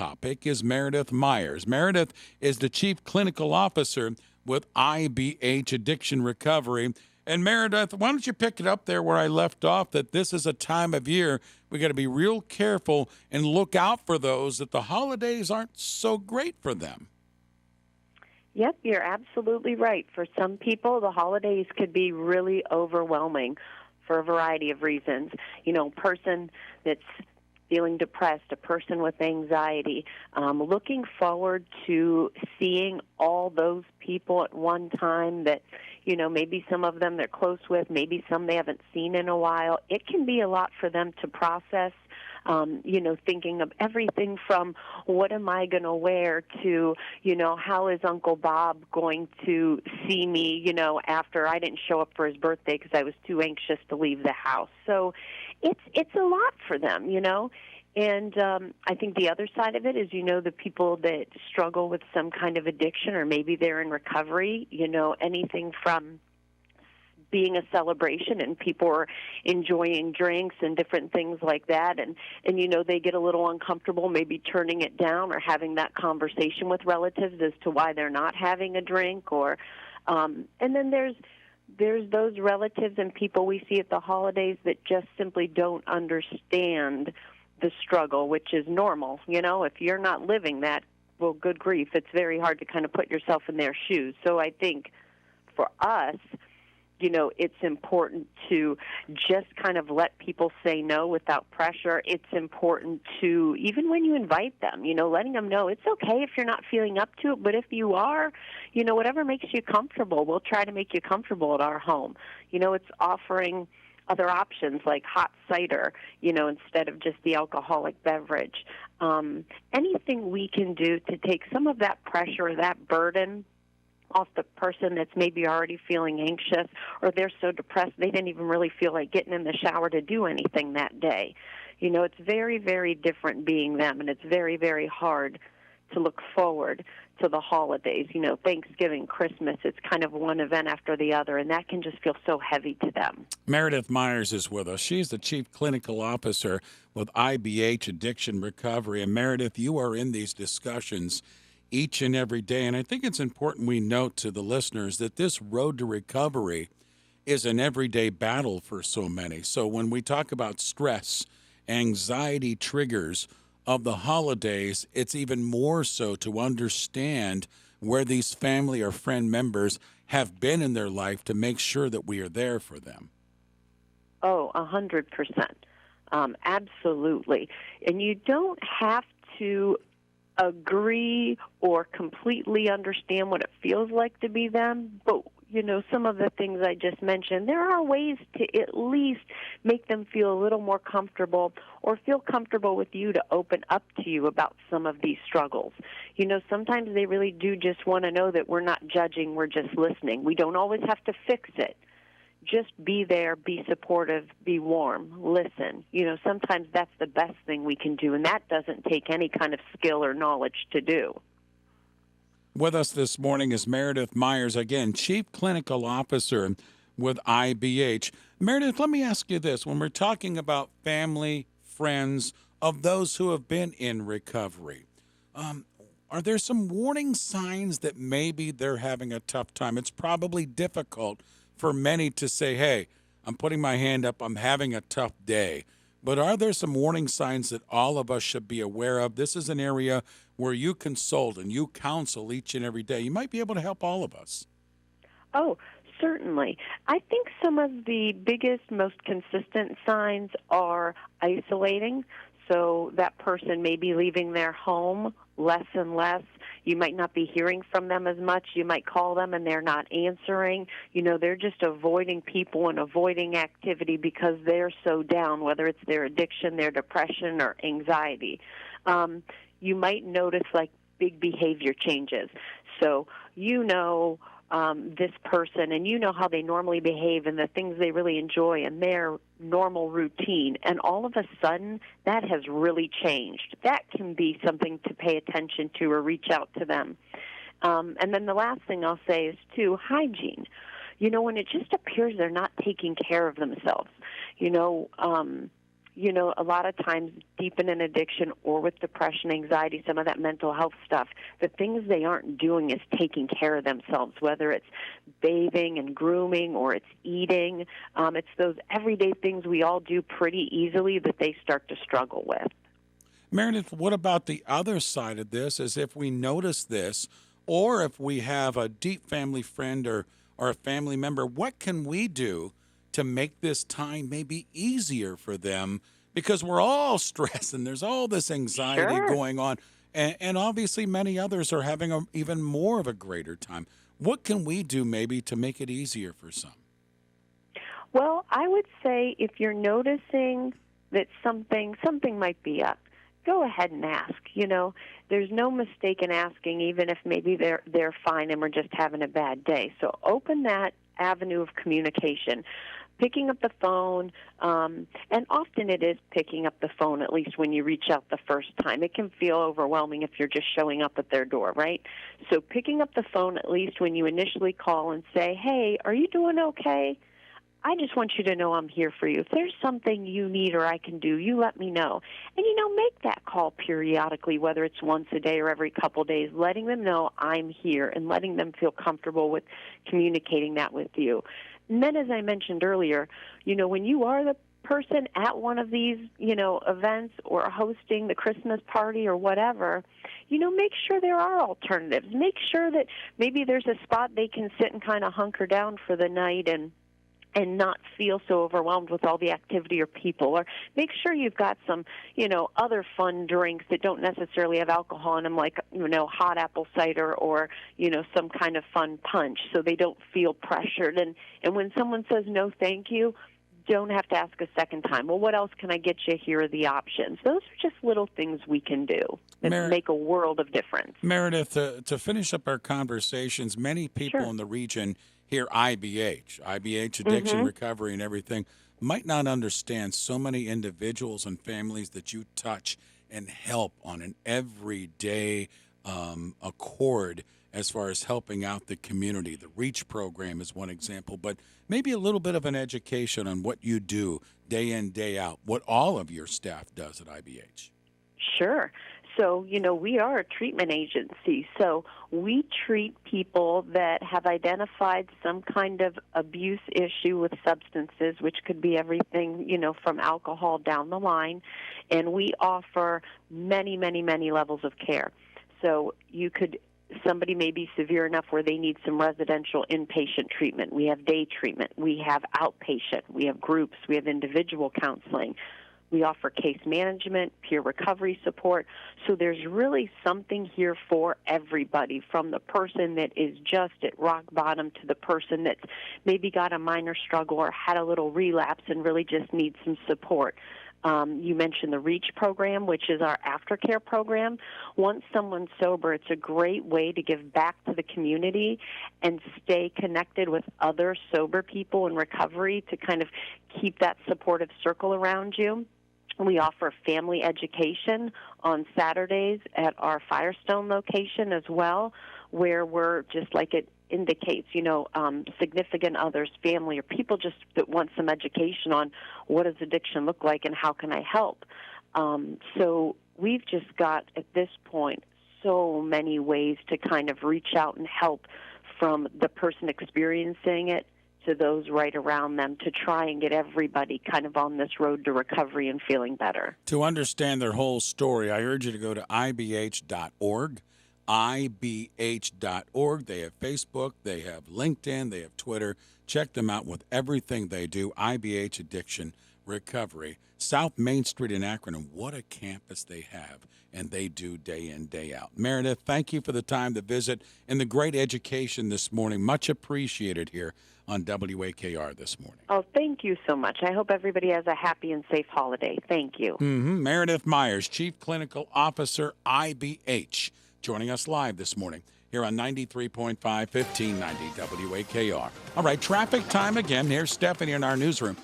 topic is Meredith Myers. Meredith is the Chief Clinical Officer with IBH Addiction Recovery. And Meredith, why don't you pick it up there where I left off, that this is a time of year we got to be real careful and look out for those that the holidays aren't so great for them. Yep, you're absolutely right. For some people, the holidays could be really overwhelming for a variety of reasons. You know, a person that's feeling depressed, a person with anxiety, looking forward to seeing all those people at one time that, you know, maybe some of them they're close with, maybe some they haven't seen in a while. It can be a lot for them to process. You know, thinking of everything from what am I going to wear to, you know, how is Uncle Bob going to see me, you know, after I didn't show up for his birthday because I was too anxious to leave the house. So it's a lot for them, you know. And I think the other side of it is, you know, the people that struggle with some kind of addiction or maybe they're in recovery, you know, anything from being a celebration and people are enjoying drinks and different things like that. And you know, they get a little uncomfortable maybe turning it down or having that conversation with relatives as to why they're not having a drink. Or and then there's those relatives and people we see at the holidays that just simply don't understand the struggle, which is normal. You know, if you're not living that, well, good grief, it's very hard to kind of put yourself in their shoes. So I think for us, you know, it's important to just kind of let people say no without pressure. It's important to, even when you invite them, you know, letting them know it's okay if you're not feeling up to it, but if you are, you know, whatever makes you comfortable, we'll try to make you comfortable at our home. You know, it's offering other options like hot cider, you know, instead of just the alcoholic beverage. Anything we can do to take some of that pressure, that burden off the person that's maybe already feeling anxious, or they're so depressed they didn't even really feel like getting in the shower to do anything that day. You know, it's very, very different being them, and it's very, very hard to look forward to the holidays. You know, Thanksgiving, Christmas, it's kind of one event after the other, and that can just feel so heavy to them. Meredith Myers is with us. She's the Chief Clinical Officer with IBH Addiction Recovery. And Meredith, you are in these discussions each and every day. And I think it's important we note to the listeners that this road to recovery is an everyday battle for so many. So when we talk about stress, anxiety triggers of the holidays, it's even more so to understand where these family or friend members have been in their life to make sure that we are there for them. Oh, 100%. Absolutely. And you don't have to agree or completely understand what it feels like to be them, but you know, some of the things I just mentioned, there are ways to at least make them feel a little more comfortable or feel comfortable with you to open up to you about some of these struggles. You know, sometimes they really do just want to know that we're not judging, we're just listening. We don't always have to fix it. Just be there, be supportive, be warm, listen. You know, sometimes that's the best thing we can do, and that doesn't take any kind of skill or knowledge to do. With us this morning is Meredith Myers, again, Chief Clinical Officer with IBH. Meredith, let me ask you this. When we're talking about family, friends, of those who have been in recovery, are there some warning signs that maybe they're having a tough time? It's probably difficult for many to say, hey, I'm putting my hand up, I'm having a tough day. But are there some warning signs that all of us should be aware of? This is an area where you consult and you counsel each and every day. You might be able to help all of us. Oh, certainly. I think some of the biggest, most consistent signs are isolating. So that person may be leaving their home less and less. You might not be hearing from them as much. You might call them and they're not answering. You know, they're just avoiding people and avoiding activity because they're so down, whether it's their addiction, their depression, or anxiety. You might notice, like, big behavior changes. So you know this person, and you know how they normally behave and the things they really enjoy and their normal routine, and all of a sudden that has really changed. That can be something to pay attention to or reach out to them. And then the last thing I'll say is, too, hygiene. You know, when it just appears they're not taking care of themselves, a lot of times deep in an addiction or with depression, anxiety, some of that mental health stuff, the things they aren't doing is taking care of themselves, whether it's bathing and grooming or it's eating. It's those everyday things we all do pretty easily that they start to struggle with. Meredith, what about the other side of this? Is if we notice this, or if we have a deep family friend or a family member, what can we do to make this time maybe easier for them? Because we're all stressed and there's all this anxiety Sure. going on. And obviously many others are having even more of a greater time. What can we do maybe to make it easier for some? Well, I would say if you're noticing that something might be up, go ahead and ask. There's no mistake in asking, even if maybe they're fine and we're just having a bad day. So open that avenue of communication. Picking up the phone, and often it is picking up the phone, at least when you reach out the first time. It can feel overwhelming if you're just showing up at their door, right? So picking up the phone, at least when you initially call and say, hey, are you doing okay? I just want you to know I'm here for you. If there's something you need or I can do, you let me know. And, make that call periodically, whether it's once a day or every couple days, letting them know I'm here and letting them feel comfortable with communicating that with you. And then, as I mentioned earlier, when you are the person at one of these, events or hosting the Christmas party or whatever, make sure there are alternatives. Make sure that maybe there's a spot they can sit and kind of hunker down for the night and not feel so overwhelmed with all the activity or people. Or make sure you've got some, other fun drinks that don't necessarily have alcohol in them, like, hot apple cider or, some kind of fun punch, so they don't feel pressured. And when someone says no thank you, don't have to ask a second time. Well, what else can I get you? Here are the options. Those are just little things we can do that make a world of difference. Meredith, to finish up our conversations, many people in the region hear IBH, addiction recovery and everything, might not understand so many individuals and families that you touch and help on an everyday accord as far as helping out the community. The REACH program is one example, but maybe a little bit of an education on what you do day in, day out, what all of your staff does at IBH. Sure. So, we are a treatment agency, so we treat people that have identified some kind of abuse issue with substances, which could be everything, from alcohol down the line, and we offer many, many, many levels of care. So somebody may be severe enough where they need some residential inpatient treatment. We have day treatment. We have outpatient. We have groups. We have individual counseling. We offer case management, peer recovery support. So there's really something here for everybody, from the person that is just at rock bottom to the person that's maybe got a minor struggle or had a little relapse and really just needs some support. You mentioned the REACH program, which is our aftercare program. Once someone's sober, it's a great way to give back to the community and stay connected with other sober people in recovery to kind of keep that supportive circle around you. We offer family education on Saturdays at our Firestone location as well, where we're, just like it indicates, significant others, family, or people just that want some education on what does addiction look like and how can I help. So we've just got, at this point, so many ways to kind of reach out and help, from the person experiencing it to those right around them, to try and get everybody kind of on this road to recovery and feeling better. To understand their whole story, I urge you to go to ibh.org. ibh.org. They have Facebook, they have LinkedIn, they have Twitter. Check them out with everything they do. IBH Addiction Recovery. South Main Street in Akron, and what a campus they have, and they do day in, day out. Meredith, thank you for the time to visit and the great education this morning. Much appreciated here on WAKR this morning. Oh, thank you so much. I hope everybody has a happy and safe holiday. Thank you. Meredith Myers, Chief Clinical Officer, IBH, joining us live this morning here on 93.5, 1590 WAKR. All right, traffic time again. Here's Stephanie in our newsroom.